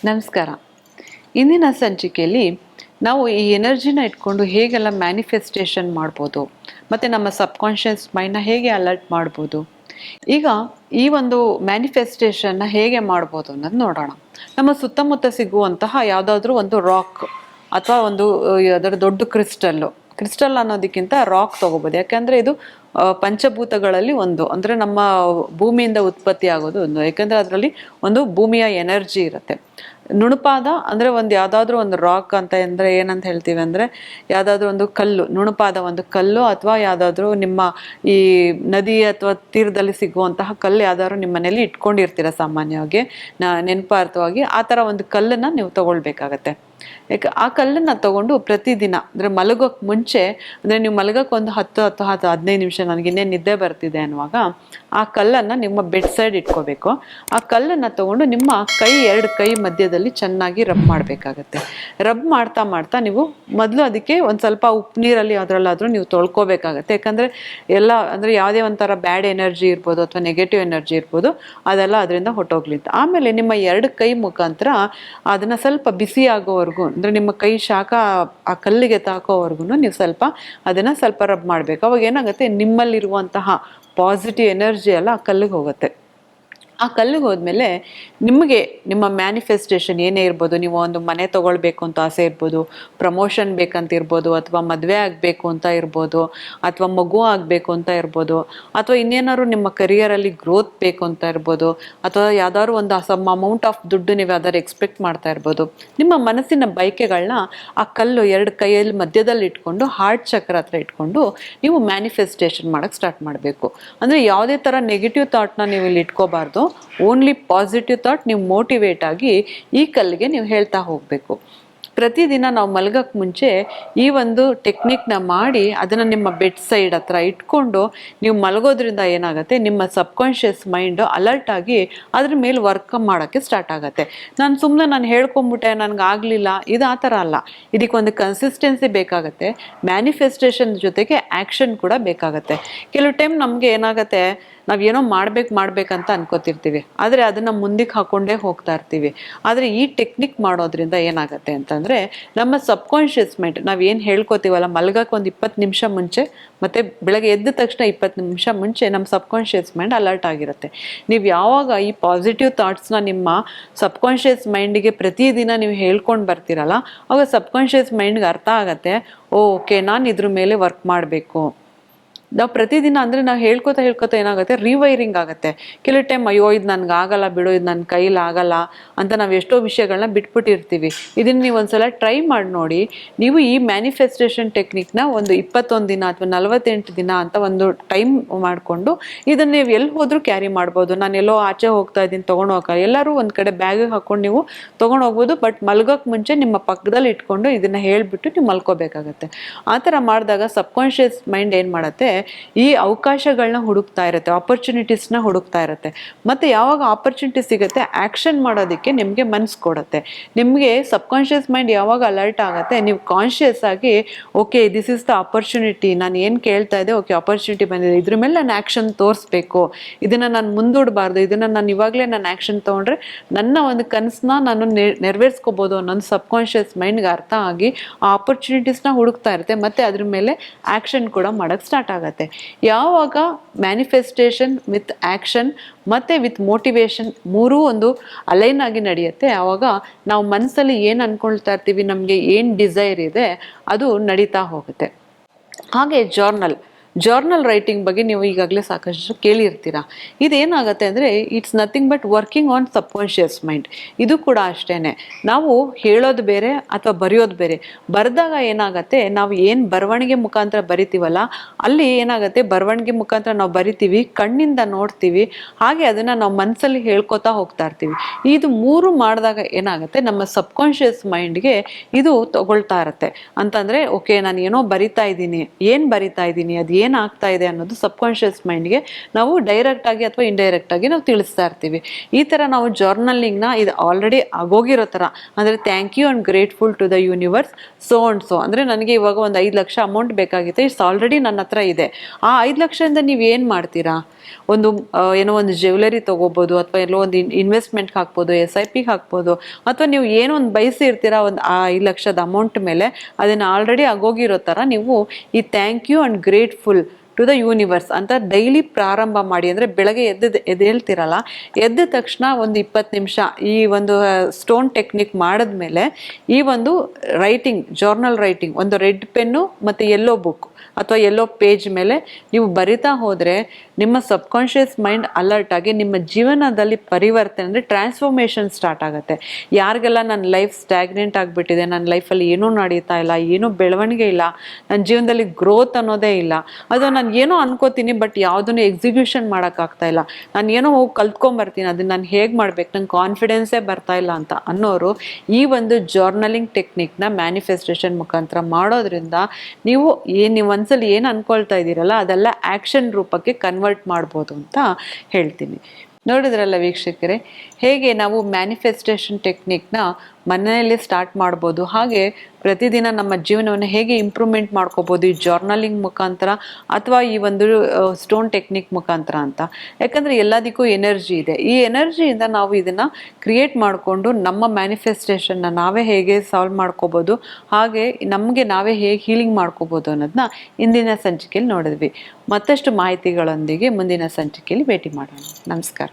ನಮಸ್ಕಾರ. ಇಂದಿನ ಸಂಚಿಕೆಯಲ್ಲಿ ನಾವು ಈ ಎನರ್ಜಿನ ಇಟ್ಕೊಂಡು ಹೇಗೆಲ್ಲ ಮ್ಯಾನಿಫೆಸ್ಟೇಷನ್ ಮಾಡ್ಬೋದು, ಮತ್ತು ನಮ್ಮ ಸಬ್ಕಾನ್ಷಿಯಸ್ ಮೈಂಡ್ನ ಹೇಗೆ ಅಲರ್ಟ್ ಮಾಡ್ಬೋದು. ಈಗ ಈ ಒಂದು ಮ್ಯಾನಿಫೆಸ್ಟೇಷನ್ನ ಹೇಗೆ ಮಾಡ್ಬೋದು ಅನ್ನೋದು ನೋಡೋಣ. ನಮ್ಮ ಸುತ್ತಮುತ್ತ ಸಿಗುವಂತಹ ಯಾವುದಾದ್ರೂ ಒಂದು ರಾಕ್ ಅಥವಾ ಒಂದು ಅದರ ದೊಡ್ಡ ಕ್ರಿಸ್ಟಲ್ ಅನ್ನೋದಕ್ಕಿಂತ ರಾಕ್ ತಗೋಬೋದು. ಯಾಕೆಂದರೆ ಇದು ಪಂಚಭೂತಗಳಲ್ಲಿ ಒಂದು, ಅಂದರೆ ನಮ್ಮ ಭೂಮಿಯಿಂದ ಉತ್ಪತ್ತಿ ಆಗೋದು ಒಂದು. ಯಾಕೆಂದರೆ ಅದರಲ್ಲಿ ಒಂದು ಭೂಮಿಯ ಎನರ್ಜಿ ಇರುತ್ತೆ. ನುಣುಪಾದ ಅಂದರೆ ಒಂದು ಯಾವುದಾದ್ರೂ ಒಂದು ರಾಕ್ ಅಂತ ಅಂದರೆ ಏನಂತ ಹೇಳ್ತೀವಿ ಅಂದರೆ, ಯಾವುದಾದ್ರೂ ಒಂದು ಕಲ್ಲು, ನುಣುಪಾದ ಒಂದು ಕಲ್ಲು, ಅಥವಾ ಯಾವುದಾದ್ರೂ ನಿಮ್ಮ ಈ ನದಿ ಅಥವಾ ತೀರದಲ್ಲಿ ಸಿಗುವಂತಹ ಕಲ್ಲು ಯಾವ್ದಾದ್ರು ನಿಮ್ಮ ಮನೇಲಿ ಇಟ್ಕೊಂಡಿರ್ತೀರ ಸಾಮಾನ್ಯವಾಗಿ, ನೆನಪಾರ್ಥವಾಗಿ ಆ ಥರ ಒಂದು ಕಲ್ಲನ್ನು ನೀವು ತಗೊಳ್ಬೇಕಾಗತ್ತೆ. ಯಾಕೆ ಆ ಕಲ್ಲನ್ನು ತಗೊಂಡು ಪ್ರತಿದಿನ, ಅಂದರೆ ಮಲಗೋಕ್ಕೆ ಮುಂಚೆ, ಅಂದರೆ ನೀವು ಮಲಗೋಕ್ಕೆ ಒಂದು 10-15 ನಿಮಿಷ ನನಗೆ ಇನ್ನೇ ನಿದ್ದೆ ಬರ್ತಿದೆ ಅನ್ನುವಾಗ ಆ ಕಲ್ಲನ್ನು ನಿಮ್ಮ ಬೆಡ್ ಸೈಡ್ ಇಟ್ಕೋಬೇಕು. ಆ ಕಲ್ಲನ್ನು ತಗೊಂಡು ನಿಮ್ಮ ಎರಡು ಕೈ ಮಧ್ಯದಲ್ಲಿ ಚೆನ್ನಾಗಿ ರಬ್ ಮಾಡಬೇಕಾಗತ್ತೆ. ರಬ್ ಮಾಡ್ತಾ ಮಾಡ್ತಾ ನೀವು ಮೊದಲು ಅದಕ್ಕೆ ಒಂದು ಸ್ವಲ್ಪ ಉಪ್ಪು ನೀರಲ್ಲಿ ಅದರಲ್ಲಾದರೂ ನೀವು ತೊಳ್ಕೊಬೇಕಾಗತ್ತೆ. ಯಾಕಂದರೆ ಎಲ್ಲ, ಅಂದರೆ ಯಾವುದೇ ಒಂಥರ ಬ್ಯಾಡ್ ಎನರ್ಜಿ ಇರ್ಬೋದು ಅಥವಾ ನೆಗೆಟಿವ್ ಎನರ್ಜಿ ಇರ್ಬೋದು, ಅದೆಲ್ಲ ಅದರಿಂದ ಹೊಟ್ಟೋಗ್ಲಿ ಅಂತ. ಆಮೇಲೆ ನಿಮ್ಮ 2 ಕೈ ಮುಖಾಂತರ ಅದನ್ನು ಸ್ವಲ್ಪ ಬಿಸಿ ಆಗೋವರೆಗೂ, ಅಂದರೆ ನಿಮ್ಮ ಕೈ ಶಾಖ ಆ ಕಲ್ಲಿಗೆ ತಾಕೋವರೆಗೂ ನೀವು ಸ್ವಲ್ಪ ಅದನ್ನು ಸ್ವಲ್ಪ ರಬ್ ಮಾಡಬೇಕು. ಅವಾಗ ಏನಾಗುತ್ತೆ, ನಿಮ್ಮಲ್ಲಿರುವಂತಹ ಪಾಸಿಟಿವ್ ಎನರ್ಜಿ ಎಲ್ಲ ಆ ಕಲ್ಲಿಗೆ ಹೋಗುತ್ತೆ. ಆ ಕಲ್ಲಿಗೆ ಹೋದ್ಮೇಲೆ ನಿಮಗೆ ನಿಮ್ಮ ಮ್ಯಾನಿಫೆಸ್ಟೇಷನ್ ಏನೇ ಇರ್ಬೋದು, ನೀವು ಒಂದು ಮನೆ ತೊಗೊಳ್ಬೇಕು ಅಂತ ಆಸೆ ಇರ್ಬೋದು, ಪ್ರಮೋಷನ್ ಬೇಕಂತ ಇರ್ಬೋದು, ಅಥವಾ ಮದುವೆ ಆಗಬೇಕು ಅಂತ ಇರ್ಬೋದು, ಅಥವಾ ಮಗು ಆಗಬೇಕು ಅಂತ ಇರ್ಬೋದು, ಅಥವಾ ಇನ್ನೇನಾದ್ರು ನಿಮ್ಮ ಕರಿಯರಲ್ಲಿ ಗ್ರೋತ್ ಬೇಕು ಅಂತ ಇರ್ಬೋದು, ಅಥವಾ ಯಾವ್ದಾದ್ರು ಒಂದು ಸಮ್ ಅಮೌಂಟ್ ಆಫ್ ದುಡ್ಡು ನೀವು ಯಾವ್ದಾದ್ರು ಎಕ್ಸ್ಪೆಕ್ಟ್ ಮಾಡ್ತಾ ಇರ್ಬೋದು. ನಿಮ್ಮ ಮನಸ್ಸಿನ ಬಯಕೆಗಳನ್ನ ಆ ಕಲ್ಲು 2 ಕೈಯಲ್ಲಿ ಮಧ್ಯದಲ್ಲಿ ಇಟ್ಕೊಂಡು ಹಾರ್ಟ್ ಚಕ್ರ ಹತ್ರ ಇಟ್ಕೊಂಡು ನೀವು ಮ್ಯಾನಿಫೆಸ್ಟೇಷನ್ ಮಾಡೋಕ್ಕೆ ಸ್ಟಾರ್ಟ್ ಮಾಡಬೇಕು. ಅಂದರೆ ಯಾವುದೇ ಥರ ನೆಗೆಟಿವ್ ಥಾಟ್ನ ನೀವು ಇಲ್ಲಿ ಇಟ್ಕೋಬಾರ್ದು. ಓನ್ಲಿ ಪಾಸಿಟಿವ್ ಥಾಟ್ ನೀವು ಮೋಟಿವೇಟ್ ಆಗಿ ಈ ಕಲ್ಲಿಗೆ ನೀವು ಹೇಳ್ತಾ ಹೋಗಬೇಕು. ಪ್ರತಿದಿನ ನಾವು ಮಲಗಕ್ಕೆ ಮುಂಚೆ ಈ ಒಂದು ಟೆಕ್ನಿಕ್ನ ಮಾಡಿ ಅದನ್ನು ನಿಮ್ಮ ಬೆಡ್ ಸೈಡ್ ಹತ್ರ ಇಟ್ಕೊಂಡು ನೀವು ಮಲಗೋದ್ರಿಂದ ಏನಾಗುತ್ತೆ, ನಿಮ್ಮ ಸಬ್ಕಾನ್ಷಿಯಸ್ ಮೈಂಡು ಅಲರ್ಟ್ ಆಗಿ ಅದ್ರ ಮೇಲೆ ವರ್ಕ್ ಮಾಡೋಕ್ಕೆ ಸ್ಟಾರ್ಟ್ ಆಗುತ್ತೆ. ನಾನು ಹೇಳ್ಕೊಂಬಿಟ್ಟೆ, ನನಗೆ ಆಗಲಿಲ್ಲ, ಇದು ಆ ಥರ ಅಲ್ಲ. ಇದಕ್ಕೊಂದು ಕನ್ಸಿಸ್ಟೆನ್ಸಿ ಬೇಕಾಗತ್ತೆ. ಮ್ಯಾನಿಫೆಸ್ಟೇಷನ್ ಜೊತೆಗೆ ಆ್ಯಕ್ಷನ್ ಕೂಡ ಬೇಕಾಗತ್ತೆ. ಕೆಲವು ಟೈಮ್ ನಮಗೆ ಏನಾಗುತ್ತೆ, ನಾವೇನೋ ಮಾಡ್ಬೇಕಂತ ಅನ್ಕೋತಿರ್ತೀವಿ, ಆದರೆ ಅದನ್ನು ಮುಂದಕ್ಕೆ ಹಾಕ್ಕೊಂಡೇ ಹೋಗ್ತಾ ಇರ್ತೀವಿ. ಆದರೆ ಈ ಟೆಕ್ನಿಕ್ ಮಾಡೋದ್ರಿಂದ ಏನಾಗುತ್ತೆ ಅಂತಂದರೆ, ನಮ್ಮ ಸಬ್ಕಾನ್ಷಿಯಸ್ ಮೈಂಡ್ ನಾವೇನು ಹೇಳ್ಕೊತೀವಲ್ಲ, ಮಲಗಕ್ಕೆ ಒಂದು 20 ನಿಮಿಷ ಮುಂಚೆ ಮತ್ತು ಬೆಳಗ್ಗೆ ಎದ್ದ ತಕ್ಷಣ 20 ನಿಮಿಷ ಮುಂಚೆ ನಮ್ಮ ಸಬ್ಕಾನ್ಷಿಯಸ್ ಮೈಂಡ್ ಅಲರ್ಟ್ ಆಗಿರುತ್ತೆ. ನೀವು ಯಾವಾಗ ಈ ಪಾಸಿಟಿವ್ ಥಾಟ್ಸ್ನ ನಿಮ್ಮ ಸಬ್ಕಾನ್ಷಿಯಸ್ ಮೈಂಡಿಗೆ ಪ್ರತಿದಿನ ನೀವು ಹೇಳ್ಕೊಂಡು ಬರ್ತೀರಲ್ಲ, ಆವಾಗ ಸಬ್ಕಾನ್ಷಿಯಸ್ ಮೈಂಡ್ಗೆ ಅರ್ಥ ಆಗುತ್ತೆ, ಓಕೆ ನಾನು ಇದ್ರ ಮೇಲೆ ವರ್ಕ್ ಮಾಡಬೇಕು. ನಾವು ಪ್ರತಿದಿನ, ಅಂದರೆ ನಾವು ಹೇಳ್ಕೊತಾ ಏನಾಗುತ್ತೆ, ರಿವೈರಿಂಗ್ ಆಗುತ್ತೆ. ಕೆಲವು ಟೈಮ್ ಅಯ್ಯೋ ಇದು ನನಗೆ ಆಗಲ್ಲ ಬಿಡು, ಇದು ನನ್ನ ಕೈಲಿ ಆಗಲ್ಲ ಅಂತ ನಾವು ಎಷ್ಟೋ ವಿಷಯಗಳನ್ನ ಬಿಟ್ಬಿಟ್ಟಿರ್ತೀವಿ. ಇದನ್ನು ನೀವು ಒಂದ್ಸಲ ಟ್ರೈ ಮಾಡಿ ನೋಡಿ. ನೀವು ಈ ಮ್ಯಾನಿಫೆಸ್ಟೇಷನ್ ಟೆಕ್ನಿಕ್ನ ಒಂದು 21 ದಿನ ಅಥವಾ 48 ದಿನ ಅಂತ ಒಂದು ಟೈಮ್ ಮಾಡಿಕೊಂಡು ಇದನ್ನು ನೀವು ಎಲ್ಲಿ ಹೋದ್ರೂ ಕ್ಯಾರಿ ಮಾಡ್ಬೋದು. ನಾನು ಎಲ್ಲೋ ಆಚೆ ಹೋಗ್ತಾ ಇದ್ದೀನಿ, ತೊಗೊಂಡು ಹೋಗಲ್ಲ, ಎಲ್ಲರೂ ಒಂದು ಕಡೆ ಬ್ಯಾಗಿಗೆ ಹಾಕ್ಕೊಂಡು ನೀವು ತೊಗೊಂಡು ಹೋಗ್ಬೋದು. ಬಟ್ ಮಲ್ಗೋಕ್ಕೆ ಮುಂಚೆ ನಿಮ್ಮ ಪಕ್ಕದಲ್ಲಿ ಇಟ್ಕೊಂಡು ಇದನ್ನು ಹೇಳಿಬಿಟ್ಟು ನೀವು ಮಲ್ಕೋಬೇಕಾಗತ್ತೆ. ಆ ಥರ ಮಾಡಿದಾಗ ಸಬ್ಕಾನ್ಷಿಯಸ್ ಮೈಂಡ್ ಏನು ಮಾಡುತ್ತೆ, ಈ ಅವಕಾಶಗಳನ್ನ ಹುಡುಕ್ತಾ ಇರುತ್ತೆ, ಆಪರ್ಚುನಿಟೀಸ್ನ ಹುಡುಕ್ತಾ ಇರುತ್ತೆ. ಮತ್ತು ಯಾವಾಗ ಆಪರ್ಚುನಿಟಿ ಸಿಗುತ್ತೆ, ಆ್ಯಕ್ಷನ್ ಮಾಡೋದಕ್ಕೆ ನಿಮಗೆ ಮನಸ್ಸು ಕೊಡುತ್ತೆ. ನಿಮಗೆ ಸಬ್ಕಾನ್ಷಿಯಸ್ ಮೈಂಡ್ ಯಾವಾಗ ಅಲರ್ಟ್ ಆಗುತ್ತೆ, ನೀವು ಕಾನ್ಷಿಯಸ್ ಆಗಿ okay this is the opportunity, ನಾನು ಏನು ಕೇಳ್ತಾ ಇದ್ದೆ, ಓಕೆ ಆಪರ್ಚುನಿಟಿ ಬಂದಿದೆ, ಇದ್ರ ಮೇಲೆ ನಾನು ಆ್ಯಕ್ಷನ್ ತೋರಿಸ್ಬೇಕು, ಇದನ್ನು ನಾನು ಮುಂದೂಡಬಾರ್ದು, ಇದನ್ನು ನಾನು ಇವಾಗಲೇ ನಾನು ಆ್ಯಕ್ಷನ್ ತೊಗೊಂಡ್ರೆ ನನ್ನ ಒಂದು ಕನಸನ್ನ ನಾನು ನೆರವೇರಿಸ್ಕೋಬೋದು ಅನ್ನೋದು ಸಬ್ಕಾನ್ಷಿಯಸ್ ಮೈಂಡ್ಗೆ ಅರ್ಥ ಆಗಿ ಆ ಆಪರ್ಚುನಿಟೀಸ್ನ ಹುಡುಕ್ತಾ ಇರುತ್ತೆ. ಮತ್ತು ಅದ್ರ ಮೇಲೆ ಆ್ಯಕ್ಷನ್ ಕೂಡ ಮಾಡೋಕ್ಕೆ ಸ್ಟಾರ್ಟ್ ಆಗುತ್ತೆ. ಯಾವಾಗ ಮ್ಯಾನಿಫೆಸ್ಟೇಷನ್ ವಿತ್ ಆ್ಯಕ್ಷನ್ ಮತ್ತು ವಿತ್ ಮೋಟಿವೇಶನ್ ಮೂರೂ ಒಂದು ಅಲೈನ್ ಆಗಿ ನಡೆಯುತ್ತೆ, ಆವಾಗ ನಾವು ಮನಸ್ಸಲ್ಲಿ ಏನು ಅಂದ್ಕೊಳ್ತಾ ಇರ್ತೀವಿ, ನಮಗೆ ಏನು ಡಿಸೈರ್ ಇದೆ ಅದು ನಡೀತಾ ಹೋಗುತ್ತೆ. ಹಾಗೆ ಜರ್ನಲ್ ರೈಟಿಂಗ್ ಬಗ್ಗೆ ನೀವು ಈಗಾಗಲೇ ಸಾಕಷ್ಟು ಕೇಳಿರ್ತೀರ. ಇದೇನಾಗುತ್ತೆ ಅಂದರೆ, it's nothing but working on subconscious mind. ಇದು ಕೂಡ ಅಷ್ಟೇ, ನಾವು ಹೇಳೋದು ಬೇರೆ ಅಥವಾ ಬರೆಯೋದು ಬೇರೆ. ಬರೆದಾಗ ಏನಾಗುತ್ತೆ, ನಾವು ಏನು ಬರವಣಿಗೆ ಮುಖಾಂತರ ಬರಿತೀವಲ್ಲ, ಅಲ್ಲಿ ಏನಾಗುತ್ತೆ, ಬರವಣಿಗೆ ಮುಖಾಂತರ ನಾವು ಬರಿತೀವಿ, ಕಣ್ಣಿಂದ ನೋಡ್ತೀವಿ, ಹಾಗೆ ಅದನ್ನು ನಾವು ಮನಸ್ಸಲ್ಲಿ ಹೇಳ್ಕೊತಾ ಹೋಗ್ತಾ ಇರ್ತೀವಿ. ಇದು ಮೂರು ಮಾಡಿದಾಗ ಏನಾಗುತ್ತೆ, ನಮ್ಮ ಸಬ್ಕಾನ್ಷಿಯಸ್ ಮೈಂಡ್ಗೆ ಇದು ತಗೊಳ್ತಾ ಇರುತ್ತೆ. ಅಂತಂದರೆ ಓಕೆ ನಾನು ಏನೋ ಬರಿತಾ ಇದ್ದೀನಿ, ಏನು ಬರಿತಾ ಇದ್ದೀನಿ, ಅದು ಏನಾಗ್ತಾ ಇದೆ ಅನ್ನೋದು ಸಬ್ಕಾನ್ಷಿಯಸ್ ಮೈಂಡ್ಗೆ ನಾವು ಡೈರೆಕ್ಟಾಗಿ ಅಥವಾ ಇಂಡೈರೆಕ್ಟಾಗಿ ನಾವು ತಿಳಿಸ್ತಾ ಇರ್ತೀವಿ. ಈ ಥರ ನಾವು ಜರ್ನಲಿಂಗ್ನ ಇದು ಆಲ್ರೆಡಿ ಆಗೋಗಿರೋ ಥರ ಅಂದರೆ thank you and grateful to the universe so and so, ಅಂದರೆ ನನಗೆ ಇವಾಗ ಒಂದು 5 ಲಕ್ಷ ಅಮೌಂಟ್ ಬೇಕಾಗಿತ್ತು, ಇಟ್ಸ್ ಆಲ್ರೆಡಿ ನನ್ನ ಹತ್ರ ಇದೆ. ಆ 5 ಲಕ್ಷದಿಂದ ನೀವು ಏನು ಮಾಡ್ತೀರಾ? ಒಂದು ಏನೋ ಒಂದು ಜ್ಯುವೆಲರಿ ತೊಗೋಬೋದು, ಅಥವಾ ಎಲ್ಲೋ ಒಂದು ಇನ್ವೆಸ್ಟ್ಮೆಂಟ್ಗೆ ಹಾಕ್ಬೋದು, SIPಗೆ ಹಾಕ್ಬೋದು, ಅಥವಾ ನೀವು ಏನೋ ಒಂದು ಬಯಸಿರ್ತೀರಾ ಒಂದು ಆ 5 ಲಕ್ಷದ ಅಮೌಂಟ್ ಮೇಲೆ, ಅದನ್ನು ಆಲ್ರೆಡಿ ಆಗೋಗಿರೋ ಥರ ನೀವು ಈ thank you and grateful to the universe ಅಂತ ಡೈಲಿ ಪ್ರಾರಂಭ ಮಾಡಿ. ಅಂದರೆ ಬೆಳಗ್ಗೆ ಎದ್ದೇಳ್ತಿರಲ್ಲ, ಎದ್ದ ತಕ್ಷಣ ಒಂದು 20 ನಿಮಿಷ ಈ ಒಂದು ಸ್ಟೋನ್ ಟೆಕ್ನಿಕ್ ಮಾಡಿದ್ಮೇಲೆ ಈ ಒಂದು ರೈಟಿಂಗ್, ಜರ್ನಲ್ ರೈಟಿಂಗ್, ಒಂದು ರೆಡ್ ಪೆನ್ನು ಮತ್ತು ಯೆಲ್ಲೋ ಬುಕ್ ಅಥವಾ ಯೆಲ್ಲೋ ಪೇಜ್ ಮೇಲೆ ನೀವು ಬರಿತಾ ಹೋದರೆ ನಿಮ್ಮ ಸಬ್ಕಾನ್ಷಿಯಸ್ ಮೈಂಡ್ ಅಲರ್ಟ್ ಆಗಿ ನಿಮ್ಮ ಜೀವನದಲ್ಲಿ ಪರಿವರ್ತನೆ ಅಂದರೆ ಟ್ರಾನ್ಸ್ಫಾರ್ಮೇಷನ್ ಸ್ಟಾರ್ಟ್ ಆಗುತ್ತೆ. ಯಾರಿಗೆಲ್ಲ ನನ್ನ ಲೈಫ್ ಸ್ಟ್ಯಾಗ್ನೆಂಟ್ ಆಗಿಬಿಟ್ಟಿದೆ, ನನ್ನ ಲೈಫಲ್ಲಿ ಏನೂ ನಡೀತಾ ಇಲ್ಲ, ಏನೂ ಬೆಳವಣಿಗೆ ಇಲ್ಲ, ನನ್ನ ಜೀವನದಲ್ಲಿ ಗ್ರೋತ್ ಅನ್ನೋದೇ ಇಲ್ಲ, ಅದು ನಾನು ಏನೋ ಅನ್ಕೋತೀನಿ ಬಟ್ ಯಾವುದನ್ನು ಎಕ್ಸಿಕ್ಯೂಷನ್ ಮಾಡೋಕ್ಕಾಗ್ತಾ ಇಲ್ಲ, ನಾನು ಏನೋ ಹೋಗಿ ಕಲ್ತ್ಕೊಂಬರ್ತೀನಿ, ಅದನ್ನು ನಾನು ಹೇಗೆ ಮಾಡ್ಬೇಕು, ನಂಗೆ ಕಾನ್ಫಿಡೆನ್ಸೇ ಬರ್ತಾ ಇಲ್ಲ ಅಂತ ಅನ್ನೋರು ಈ ಒಂದು ಜರ್ನಲಿಂಗ್ ಟೆಕ್ನಿಕ್ನ ಮ್ಯಾನಿಫೆಸ್ಟೇಷನ್ ಮುಖಾಂತರ ಮಾಡೋದ್ರಿಂದ ನೀವು ಒಂದ್ಸಲಿ ಏನು ಅನ್ಕೊಳ್ತಾ ಇದ್ದೀರಲ್ಲ ಅದೆಲ್ಲ ಆ್ಯಕ್ಷನ್ ರೂಪಕ್ಕೆ ಕನ್ವರ್ಟ್ ಮಾಡ್ಬೋದು ಅಂತ ಹೇಳ್ತೀನಿ. ನೋಡಿದ್ರಲ್ಲ ವೀಕ್ಷಕರೇ, ಹೇಗೆ ನಾವು ಮ್ಯಾನಿಫೆಸ್ಟೇಷನ್ ಟೆಕ್ನಿಕ್ನ ಮನೆಯಲ್ಲಿ ಸ್ಟಾರ್ಟ್ ಮಾಡ್ಬೋದು, ಹಾಗೆ ಪ್ರತಿದಿನ ನಮ್ಮ ಜೀವನವನ್ನು ಹೇಗೆ ಇಂಪ್ರೂವ್ಮೆಂಟ್ ಮಾಡ್ಕೋಬೋದು ಈ ಜರ್ನಲಿಂಗ್ ಮುಖಾಂತರ ಅಥವಾ ಈ ಒಂದು ಸ್ಟೋನ್ ಟೆಕ್ನಿಕ್ ಮುಖಾಂತರ ಅಂತ. ಯಾಕಂದರೆ ಎಲ್ಲದಕ್ಕೂ ಎನರ್ಜಿ ಇದೆ. ಈ ಎನರ್ಜಿಯಿಂದ ನಾವು ಇದನ್ನು ಕ್ರಿಯೇಟ್ ಮಾಡಿಕೊಂಡು ನಮ್ಮ ಮ್ಯಾನಿಫೆಸ್ಟೇಷನ್ನ ನಾವೇ ಹೇಗೆ ಸಾಲ್ವ್ ಮಾಡ್ಕೋಬೋದು, ಹಾಗೆ ನಮಗೆ ನಾವೇ ಹೇಗೆ ಹೀಲಿಂಗ್ ಮಾಡ್ಕೋಬೋದು ಅನ್ನೋದನ್ನ ಇಂದಿನ ಸಂಚಿಕೆಯಲ್ಲಿ ನೋಡಿದ್ವಿ. ಮತ್ತಷ್ಟು ಮಾಹಿತಿಗಳೊಂದಿಗೆ ಮುಂದಿನ ಸಂಚಿಕೆಯಲ್ಲಿ ಭೇಟಿ ಮಾಡೋಣ. ನಮಸ್ಕಾರ.